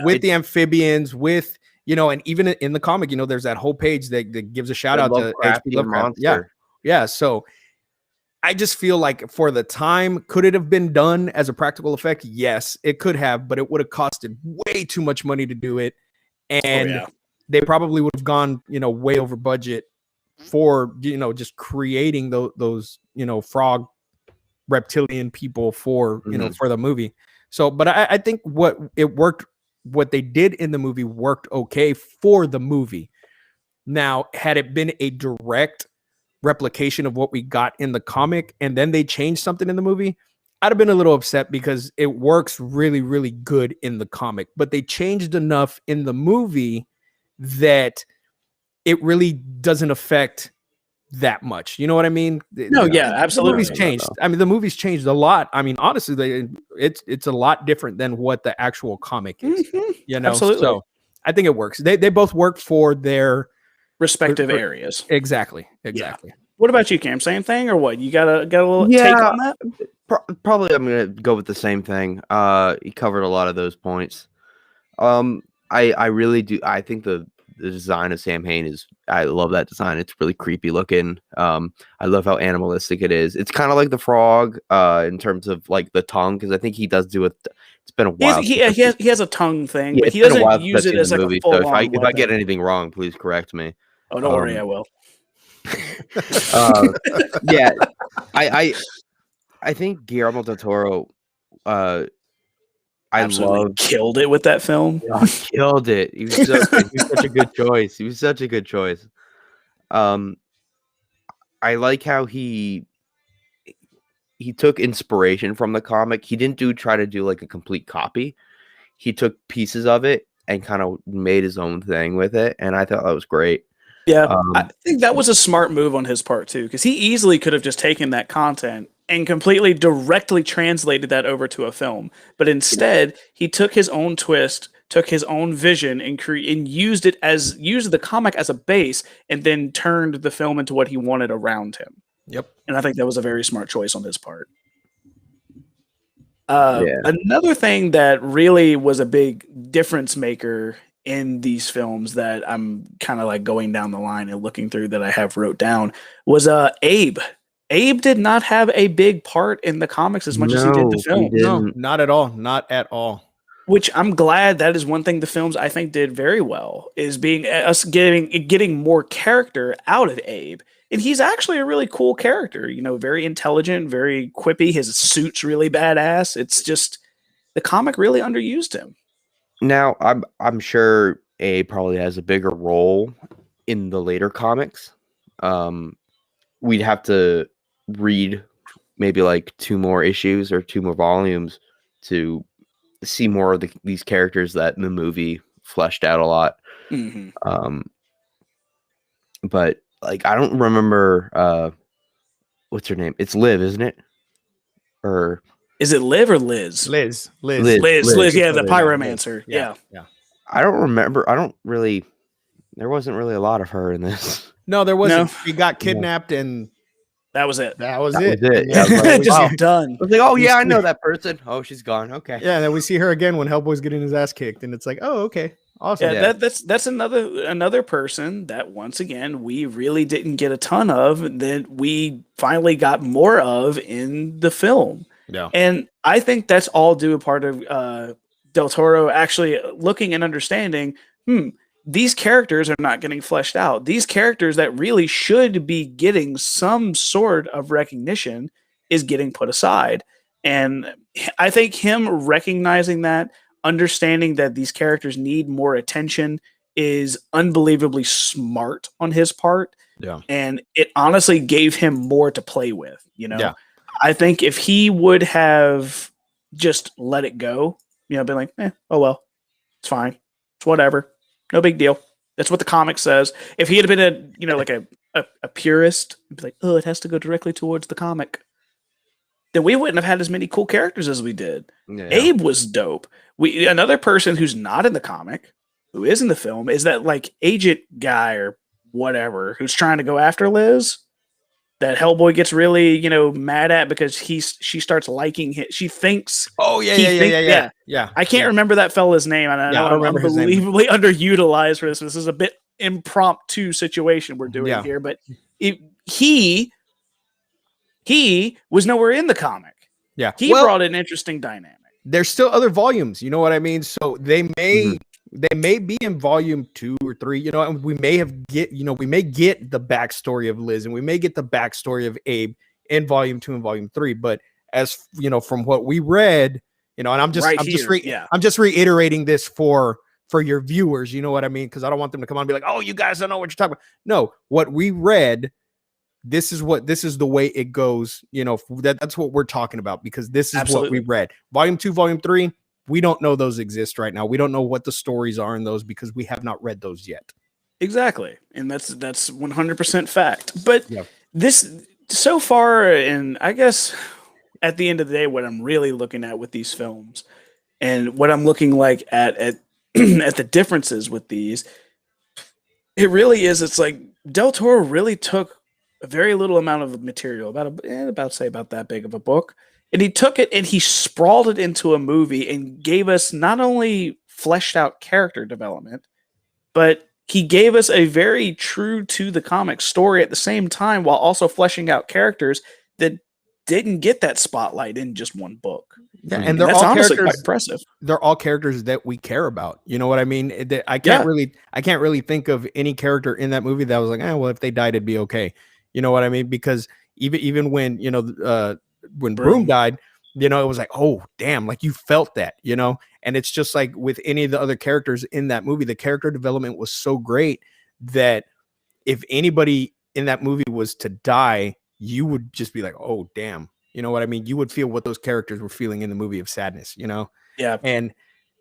With the amphibians, with, you know, and even in the comic, you know, there's that whole page that gives a shout out to HP Lovecraft. Monster. Yeah. So I just feel like for the time, could it have been done as a practical effect? Yes, it could have, but it would have costed way too much money to do it. And they probably would have gone, you know, way over budget for, you know, just creating those, you know, frog reptilian people for, you know, for the movie. So, but I think what they did in the movie worked okay for the movie. Now, had it been a direct replication of what we got in the comic and then they changed something in the movie, I'd have been a little upset because it works really, really good in the comic, but they changed enough in the movie that it really doesn't affect that much. You know what I mean? No, yeah, absolutely. The movie's changed. I mean, the movie's changed a lot. I mean, honestly, it's a lot different than what the actual comic is. You know, absolutely. So I think it works. They both work for their respective areas. Exactly. Yeah. What about you, Cam? Same thing or what? You got a little take on that? Probably I'm gonna go with the same thing. You covered a lot of those points. I really do. I think the design of Sam Hain I love that design. It's really creepy looking. I love how animalistic it is. It's kind of like the frog in terms of like the tongue, because I think he does do it. It's been a while. He has a tongue thing, but he doesn't use it as like a full on. If I get anything wrong, please correct me. Oh, don't worry, I will. Yeah, I think Guillermo del Toro. Absolutely killed it with that film. Killed it. He was such a good choice. He was such a good choice. I like how he took inspiration from the comic. He didn't try to do like a complete copy. He took pieces of it and kind of made his own thing with it, and I thought that was great. Yeah, I think that was a smart move on his part too, because he easily could have just taken that content and completely directly translated that over to a film. But instead, he took his own twist, took his own vision, and used the comic as a base, and then turned the film into what he wanted around him. Yep. And I think that was a very smart choice on his part. Another thing that really was a big difference maker in these films that I'm kind of like going down the line and looking through that I have wrote down was Abe. Abe did not have a big part in the comics as much as he did the film. No, not at all. Not at all. Which I'm glad. That is one thing the films I think did very well, is being us getting more character out of Abe. And he's actually a really cool character, you know, very intelligent, very quippy. His suit's really badass. It's just the comic really underused him. Now, I'm sure Abe probably has a bigger role in the later comics. We'd have to read maybe like 2 more issues or 2 more volumes to see more of these characters that in the movie fleshed out a lot. Mm-hmm. But like, I don't remember what's her name. It's Liv, isn't it? Or Is it Liv or Liz? Liz. Liz, yeah, the Liz. pyromancer. Yeah. I don't remember. There wasn't really a lot of her in this. No, there wasn't. No. She got kidnapped, and That was it. that was That it. was it. And Yeah, I was then like, we Just wow. see- done. I was like, oh yeah, I see- know that person. Oh, she's gone. Okay. yeah, and then we see her again when Hellboy's getting his ass kicked, and it's like, oh, okay, awesome. Yeah, Yeah. that's another person that once again we really didn't get a ton of that we finally got more of in the film. Yeah. And I think that's all due a part of Del Toro actually looking and understanding, these characters are not getting fleshed out. These characters that really should be getting some sort of recognition is getting put aside. And I think him recognizing that, understanding that these characters need more attention is unbelievably smart on his part. Yeah. And it honestly gave him more to play with, you know? Yeah. I think if he would have just let it go, you know, been like, oh well, it's fine. It's whatever. No big deal. That's what the comic says. If he had been like a purist, be like, oh, it has to go directly towards the comic, then we wouldn't have had as many cool characters as we did. Yeah. Abe was dope. Another person who's not in the comic, who is in the film, is that like agent guy or whatever who's trying to go after Liz. That Hellboy gets really, mad at because she starts liking him. She thinks. Oh yeah, yeah. I can't remember that fella's name. And I know I I'm remember his name. unbelievably underutilized for this. This is a bit impromptu situation we're doing here, but he was nowhere in the comic. Yeah, he brought an interesting dynamic. There's still other volumes, you know what I mean? So they may be in volume 2 or 3, and we may get the backstory of Liz and we may get the backstory of Abe in volume 2 and volume 3. But as from what we read, and I'm just reiterating this for your viewers, you know what I mean? Because I don't want them to come on and be like, oh, you guys don't know what you're talking about. No, what we read, this is the way it goes. That's what we're talking about, because this is what we read. Volume 2, volume 3. We don't know those exist right now. We don't know what the stories are in those because we have not read those yet. Exactly. And that's 100% fact. But this so far, and I guess at the end of the day, what I'm really looking at with these films and what I'm looking like at at the differences with these, it really is. It's like Del Toro really took a very little amount of material, about that big of a book. And he took it and he sprawled it into a movie and gave us not only fleshed out character development, but he gave us a very true to the comic story at the same time, while also fleshing out characters that didn't get that spotlight in just one book. Yeah, and they're all honestly characters, quite impressive. They're all characters that we care about. You know what I mean? I can't really think of any character in that movie that was like, well, if they died, it'd be okay. You know what I mean? Because even when when Broom died, it was like, oh damn, like you felt that, and it's just like with any of the other characters in that movie, the character development was so great that if anybody in that movie was to die, you would just be like, oh damn, you know what I mean? You would feel what those characters were feeling in the movie of sadness, Yeah. And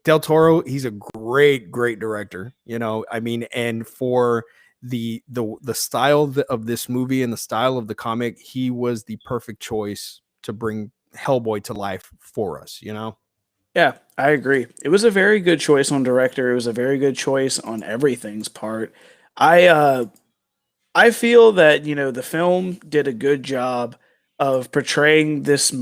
Del Toro, he's a great director, I mean, and for the style of this movie and the style of the comic, he was the perfect choice to bring Hellboy to life for us, Yeah, I agree. It was a very good choice on director. It was a very good choice on everything's part. I feel that the film did a good job of portraying this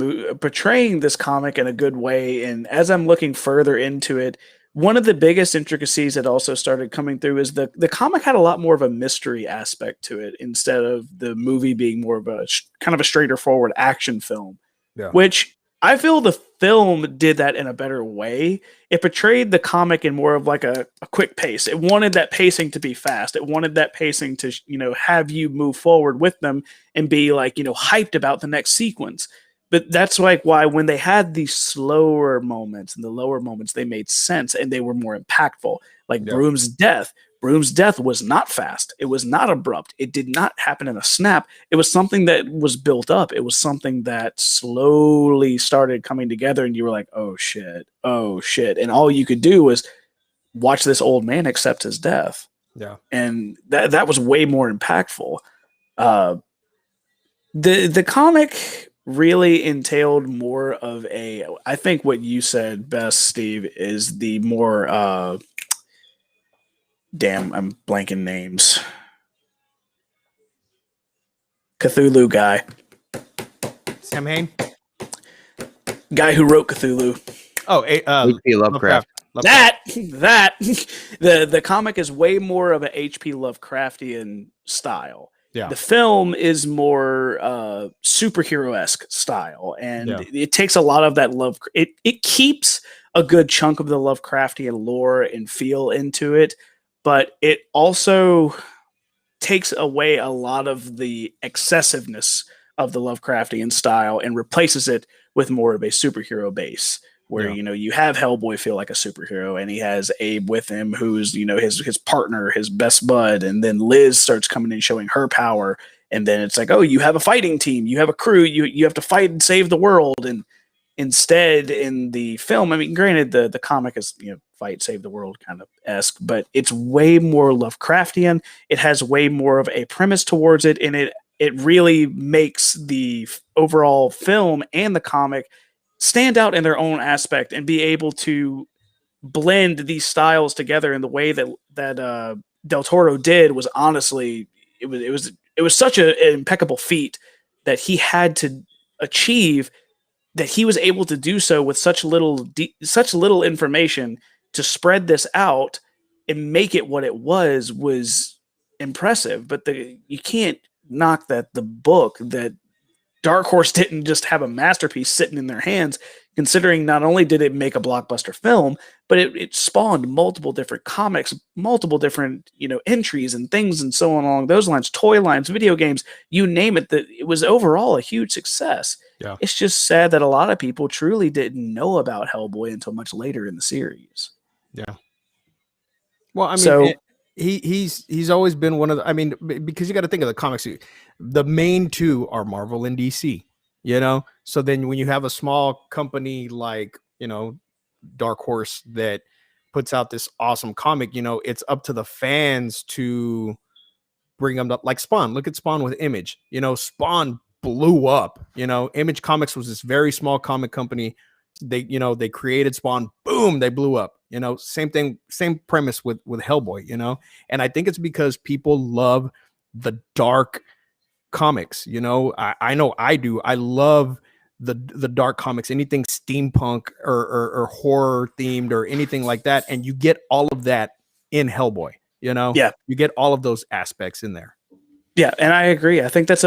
comic in a good way. And as I'm looking further into it, one of the biggest intricacies that also started coming through is the comic had a lot more of a mystery aspect to it instead of the movie being more of a kind of a straightforward action film, which I feel the film did that in a better way. It portrayed the comic in more of like a quick pace. It wanted that pacing to be fast. It wanted that pacing to, have you move forward with them and be like, hyped about the next sequence. But that's like why when they had these slower moments and the lower moments, they made sense and they were more impactful. Like Broom's death. Broom's death was not fast. It was not abrupt. It did not happen in a snap. It was something that was built up. It was something that slowly started coming together and you were like, oh shit. And all you could do was watch this old man accept his death. Yeah. And that was way more impactful. The comic, really entailed more of a. I think what you said best, Steve, is the more. Damn, I'm blanking names. Cthulhu Sam Hain. guy who wrote Cthulhu. Oh, H.P. Lovecraft. That the comic is way more of a H.P. Lovecraftian style. Yeah. The film is more superhero-esque style, and it takes a lot of that love. It keeps a good chunk of the Lovecraftian lore and feel into it, but it also takes away a lot of the excessiveness of the Lovecraftian style and replaces it with more of a superhero base where you have Hellboy feel like a superhero, and he has Abe with him who's his partner, his best bud, and then Liz starts coming in showing her power, and then it's like, oh, you have a fighting team, you have a crew, you have to fight and save the world. And instead in the film, I mean, granted the comic is fight save the world kind of esque, but it's way more Lovecraftian. It has way more of a premise towards it, and it really makes the overall film and the comic stand out in their own aspect and be able to blend these styles together in the way that Del Toro did. Was honestly, it was such an impeccable feat that he had to achieve, that he was able to do so with such little information to spread this out and make it what it was impressive. But you can't knock that the book that Dark Horse didn't just have a masterpiece sitting in their hands, considering not only did it make a blockbuster film, but it spawned multiple different comics, multiple different entries and things and so on along those lines, toy lines, video games, you name it. That it was overall a huge success. Yeah. It's just sad that a lot of people truly didn't know about Hellboy until much later in the series. Yeah. Well, I mean, he's always been one of the, I mean, because you got to think of the comics. The main two are Marvel and DC, So then when you have a small company like, Dark Horse that puts out this awesome comic, it's up to the fans to bring them up. Like Spawn, look at Spawn with Image. Spawn blew up. Image Comics was this very small comic company. They created Spawn, boom, they blew up. Same thing, same premise with Hellboy, and I think it's because people love the dark comics. I know I do. I love the dark comics, anything steampunk or horror themed or anything like that, and you get all of that in Hellboy. You get all of those aspects in there. Yeah, and I agree. I think that's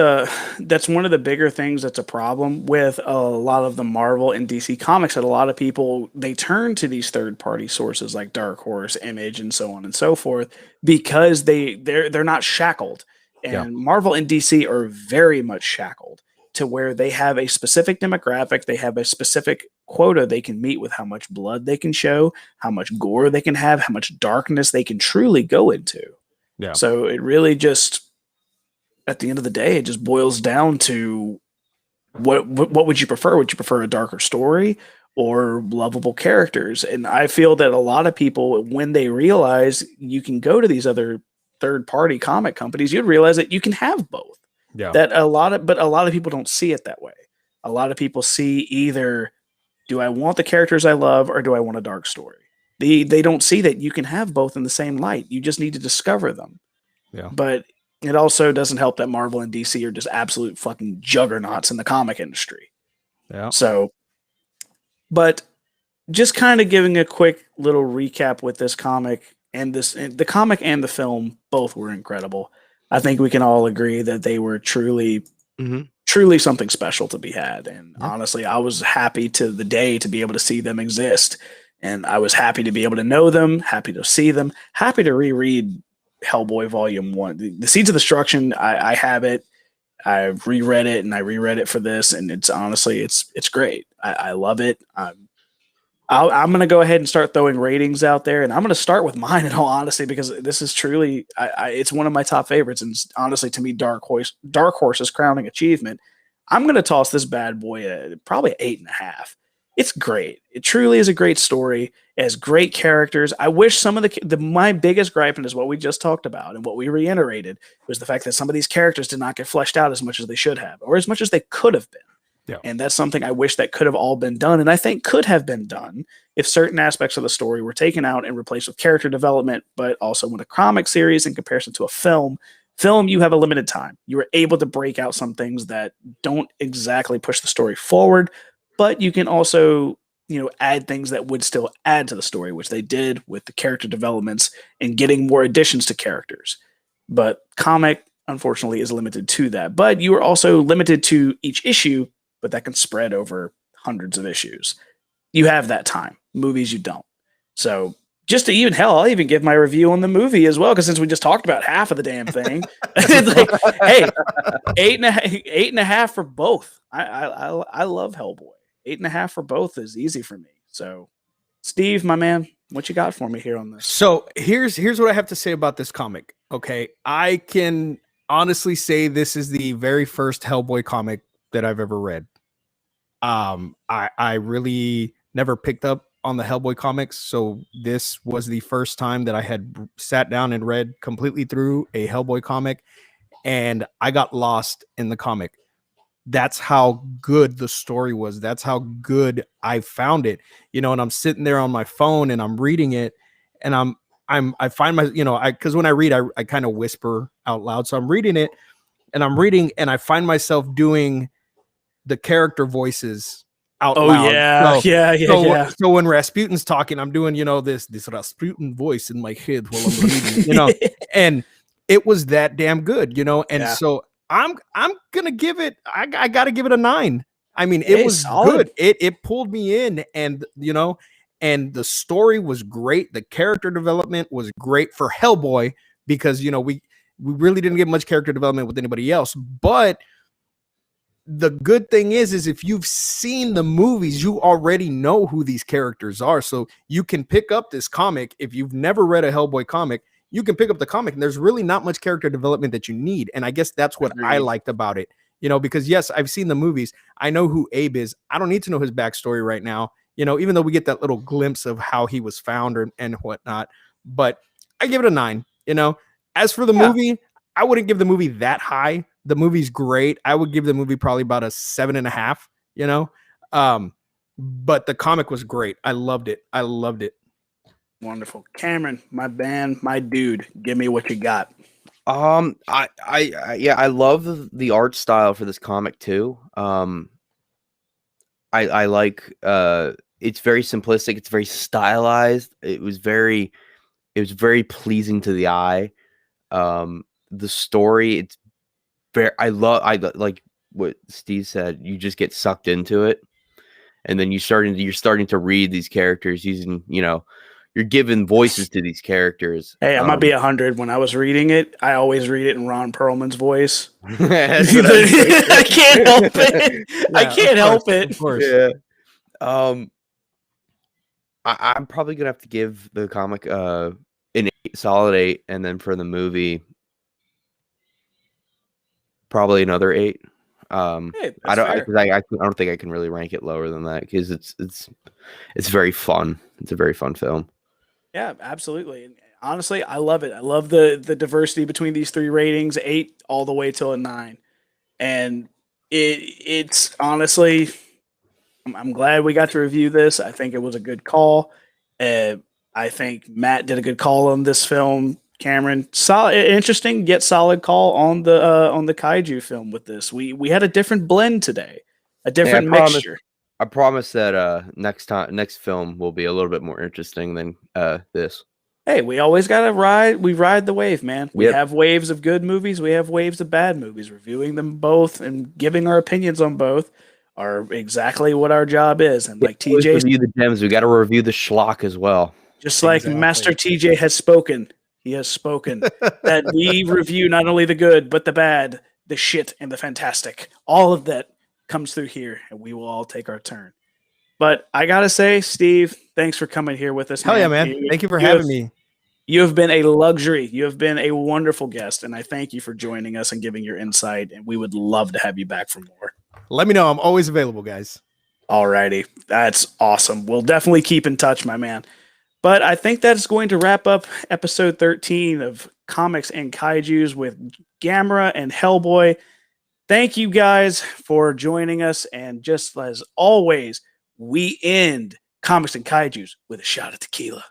one of the bigger things that's a problem with a lot of the Marvel and DC comics, that a lot of people, they turn to these third-party sources like Dark Horse, Image, and so on and so forth, because they're not shackled. And Marvel and DC are very much shackled to where they have a specific demographic, they have a specific quota they can meet with how much blood they can show, how much gore they can have, how much darkness they can truly go into. Yeah. So it really just, at the end of the day, it just boils down to what would you prefer? Would you prefer a darker story or lovable characters? And I feel that a lot of people, when they realize you can go to these other third-party comic companies, you'd realize that you can have both. Yeah. But a lot of people don't see it that way. A lot of people see either, do I want the characters I love or do I want a dark story? They don't see that you can have both in the same light. You just need to discover them. Yeah. But it also doesn't help that Marvel and DC are just absolute fucking juggernauts in the comic industry. Yeah. So, but just kind of giving a quick little recap with this comic, and the comic and the film both were incredible. I think we can all agree that they were truly something special to be had. And honestly, I was happy to the day to be able to see them exist. And I was happy to be able to know them, happy to see them, happy to reread Hellboy Volume 1. The Seeds of Destruction, I have it. I've reread it, and I reread it for this, and it's honestly, it's great. I love it. I'm going to go ahead and start throwing ratings out there, and I'm going to start with mine in all honesty, because this is truly, it's one of my top favorites, and honestly, to me, Dark Horse's crowning achievement. I'm going to toss this bad boy probably 8.5. It's great. It truly is a great story. It has great characters. I wish some of my biggest gripe, and is what we just talked about and what we reiterated, was the fact that some of these characters did not get fleshed out as much as they should have, or as much as they could have been. Yeah. And that's something I wish that could have all been done, and I think could have been done if certain aspects of the story were taken out and replaced with character development. But also, with a comic series in comparison to a film, you have a limited time. You are able to break out some things that don't exactly push the story forward, but you can also, add things that would still add to the story, which they did with the character developments and getting more additions to characters. But comic, unfortunately, is limited to that. But you are also limited to each issue, but that can spread over hundreds of issues. You have that time. Movies, you don't. So just to even I'll even give my review on the movie as well, because since we just talked about half of the damn thing, it's like, hey, 8.5 for both. I love Hellboy. 8.5 for both is easy for me. So, Steve, my man, what you got for me here on this? So here's what I have to say about this comic. Okay, I can honestly say this is the very first Hellboy comic that I've ever read. I really never picked up on the Hellboy comics, so this was the first time that I had sat down and read completely through a Hellboy comic, and I got lost in the comic. That's how good the story was. That's how good I found it. And I'm sitting there on my phone and I'm reading it, and I find my, because when I read, I kind of whisper out loud. So I'm reading it and I find myself doing the character voices out loud. So when Rasputin's talking, I'm doing, this Rasputin voice in my head while I'm reading, and it was that damn good, so I'm gonna give it, I gotta give it a 9. I mean, it was solid. Good. It pulled me in, and and the story was great. The character development was great for Hellboy, because we really didn't get much character development with anybody else. But the good thing is if you've seen the movies, you already know who these characters are. So you can pick up this comic. If you've never read a Hellboy comic, you can pick up the comic, and there's really not much character development that you need. And I guess that's what I liked about it, because yes, I've seen the movies. I know who Abe is. I don't need to know his backstory right now, even though we get that little glimpse of how he was found and whatnot. But I give it a 9. As for the movie, I wouldn't give the movie that high. The movie's great. I would give the movie probably about a 7.5, but the comic was great. I loved it. Wonderful. Cameron, my band, my dude, give me what you got. I love the art style for this comic too. I like it's very simplistic, it's very stylized. It was very pleasing to the eye. The story, it's very, I like what Steve said, you just get sucked into it, and then you're starting to read these characters using, you're giving voices to these characters. Hey, I might be 100. When I was reading it, I always read it in Ron Perlman's voice. I can't help it. I can't help it. Of course. Yeah. I'm probably gonna have to give the comic an 8, solid 8, and then for the movie, probably another 8. Hey, I don't think I can really rank it lower than that, because it's very fun. It's a very fun film. Yeah, absolutely. And honestly, I love it. I love the diversity between these 3 ratings, 8 all the way till a 9. And it's honestly, I'm glad we got to review this. I think it was a good call. I think Matt did a good call on this film. Cameron, solid, interesting yet solid call on the Kaiju film with this. We had a different blend today, a different mixture. I promise that next film will be a little bit more interesting than this. Hey, we always gotta ride. We ride the wave, man. We have waves of good movies. We have waves of bad movies. Reviewing them both and giving our opinions on both are exactly what our job is. And like TJ, review the gems. We got to review the schlock as well. Just like Master TJ has spoken. He has spoken that we review not only the good, but the bad, the shit, and the fantastic. All of that comes through here, and we will all take our turn. But I gotta say, Steve, thanks for coming here with us. Hell yeah, man. Thank you for having me. You have been a luxury. You have been a wonderful guest, and I thank you for joining us and giving your insight, and we would love to have you back for more. Let me know. I'm always available, guys. All righty. That's awesome. We'll definitely keep in touch, my man. But I think that's going to wrap up episode 13 of Comics and Kaijus with Gamera and Hellboy. Thank you guys for joining us. And just as always, we end Comics and Kaijus with a shot of tequila.